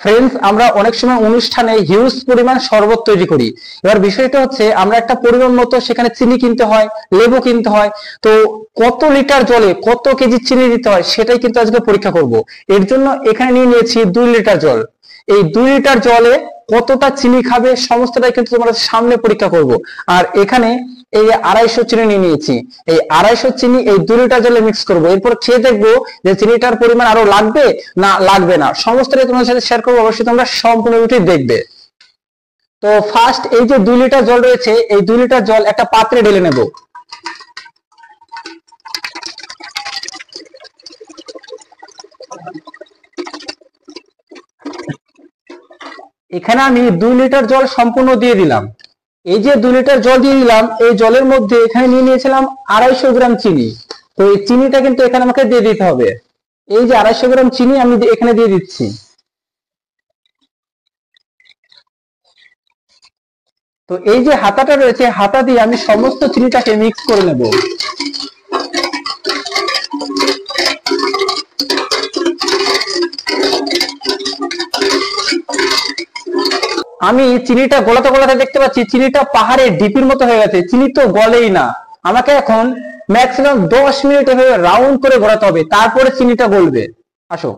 Friends, আমরা অনেক সময় অনুষ্ঠানে হিউজ পরিমাণ শরবত তৈরি করি। এবার বিষয়টা হচ্ছে আমরা একটা পরিমাণ মতো সেখানে চিনি কিনতে হয়, লেবু কিনতে হয়। তো কত লিটার জলে কত কেজি চিনি দিতে হয় সেটাই কিন্তু আজকে পরীক্ষা করব। এর জন্য এখানে নিয়ে নিয়েছি 2 লিটার জল। এই 2 লিটার জলে কতটা চিনি খাবে সমস্তটাই কিন্তু তোমাদের সামনে পরীক্ষা করব। আর এখানে এই 250 চিনি নিয়ে নিয়েছি। এই 250 চিনি এই 2 লিটার জলে মিক্স করব। এরপর খেয়ে দেখবো যে চিনিটার পরিমাণ আরো লাগবে না লাগবে না। সমস্তটাই তোমাদের সাথে শেয়ার করবো, অবশ্যই তোমরা সম্পূর্ণ ভিডিও দেখবে। তো ফার্স্ট এই যে 2 লিটার জল রয়েছে, এই 2 লিটার জল একটা পাত্রে ঢেলে নেব। এখানে আমি 2 লিটার জল সম্পূর্ণ দিয়ে দিলাম। এই যে 2 লিটার জল দিয়ে দিলাম, এই জলের মধ্যে এখানে নিয়ে নিয়েছিলাম 250 গ্রাম চিনি। তো এই চিনিটা কিন্তু এখানে আমাকে দিয়ে দিতে হবে। এই যে 250 গ্রাম চিনি আমি এখানে দিয়ে দিচ্ছি। তো এই যে হাতাটা রয়েছে, হাতা দিয়ে আমি সমস্ত চিনিটাকে মিক্স করে নেব। আমি চিনিটা গলাতে গলাতে দেখতে পাচ্ছি চিনিটা পাহাড়ের ঢিপির মতো হয়ে গেছে। চিনি তো গলেই না, আমাকে এখন ম্যাক্সিমাম 10 মিনিট এভাবে রাউন্ড করে ঘোরাতে হবে, তারপরে চিনিটা গলবে। আসো,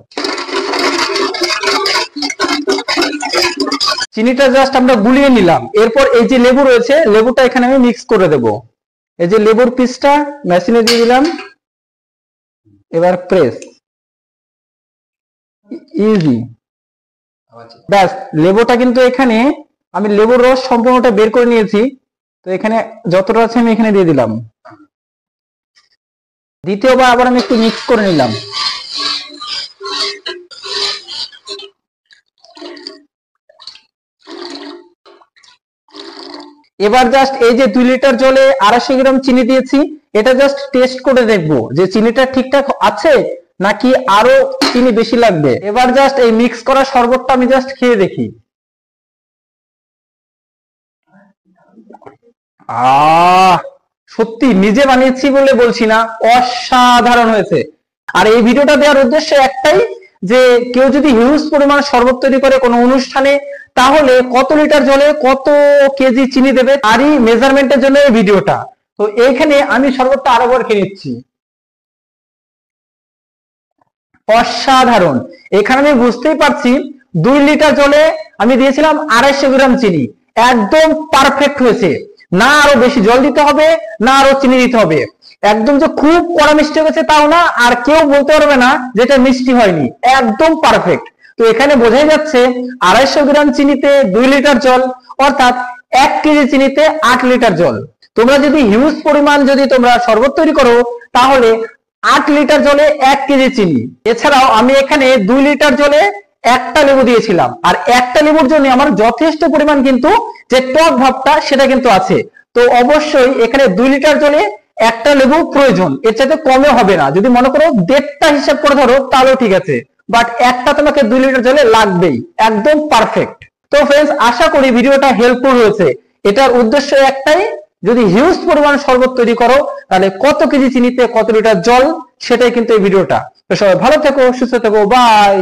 চিনিটা জাস্ট আমরা গুলিয়ে নিলাম। এরপর এই যে লেবু রয়েছে, লেবুটা এখানে আমি মিক্স করে দেব। এই যে লেবুর পিসটা মেশিনে দিয়ে দিলাম। এবার প্রেস, ইজি। ব্যাস, লেবুটা কিন্তু এখানে আমি লেবুর রস সম্পূর্ণটা বের করে নিয়েছি। তো এখানে যতটা আছে আমি এখানে দিয়ে দিলাম। দ্বিতীয়বার আবার আমি একটু মিক্স করে নিলাম। এবার জাস্ট এই যে 2 লিটার জলে 250 গ্রাম চিনি দিয়েছি, এটা জাস্ট টেস্ট করে দেখবো যে চিনিটা ঠিকঠাক আছে নাকি আরো চিনি বেশি লাগবে। এবার জাস্ট এই মিক্স করা শরবতটা আমি জাস্ট খেয়ে দেখি। সত্যি নিজে বানিয়েছি বলে বলছি না, অসাধারণ হয়েছে। আর এই ভিডিওটা দেওয়ার উদ্দেশ্য একটাই, যে কেউ যদি হিউজ পরিমাণ শরবত তৈরি করে কোনো অনুষ্ঠানে, তাহলে কত লিটার জলে কত কেজি চিনি দেবে তারই মেজারমেন্টের জন্য এই ভিডিওটা। তো এইখানে আমি শরবতটা আরো বার খেয়ে নিচ্ছি। অসাধারণ। এখানে আমি বুঝতেই পারছি 2 লিটার জলে আমি দিয়েছিলাম 250 গ্রাম চিনি, একদম পারফেক্ট হয়েছে। না আরো বেশি জল দিতে হবে, না আরো চিনি দিতে হবে। একদম যে খুব কড়া মিষ্টি হয়েছে তাও না, আর কেউ বলতে পারবে না যেটা মিষ্টি হয়নি, একদম পারফেক্ট। তো এখানে বোঝাই যাচ্ছে 250 গ্রাম চিনিতে 2 লিটার জল, অর্থাৎ 1 কেজি চিনিতে 8 লিটার জল। তোমরা যদি হিউজ পরিমাণ যদি তোমরা শরবত তৈরি করো, তাহলে 8 লিটার জলে 1 কেজি চিনি। এছাড়াও আমি এখানে 2 লিটার জলে একটা লেবু দিয়েছিলাম, আর একটা লেবুর জন্য আমার যথেষ্ট পরিমাণ কিন্তু যে টক ভাবটা সেটা কিন্তু আছে। তো অবশ্যই এখানে 2 লিটার জলে একটা লেবু প্রয়োজন, এর চাইতে কমে হবে না। যদি মনে করো 1.5টা হিসাব করে ধরো তাহলেও ঠিক আছে, বাট একটা তোমাকে 2 লিটার জলে লাগবেই, একদম পারফেক্ট। তো ফ্রেন্ডস, আশা করি ভিডিওটা হেল্পফুল হয়েছে। এটার উদ্দেশ্য একটাই, যদি হিউজ পরিমাণ শরবত তৈরি করো তাহলে কত কেজি চিনিতে কত লিটার জল, সেটাই কিন্তু এই ভিডিওটা। তো সবাই ভালো থেকো, সুস্থ থেকো, বাই।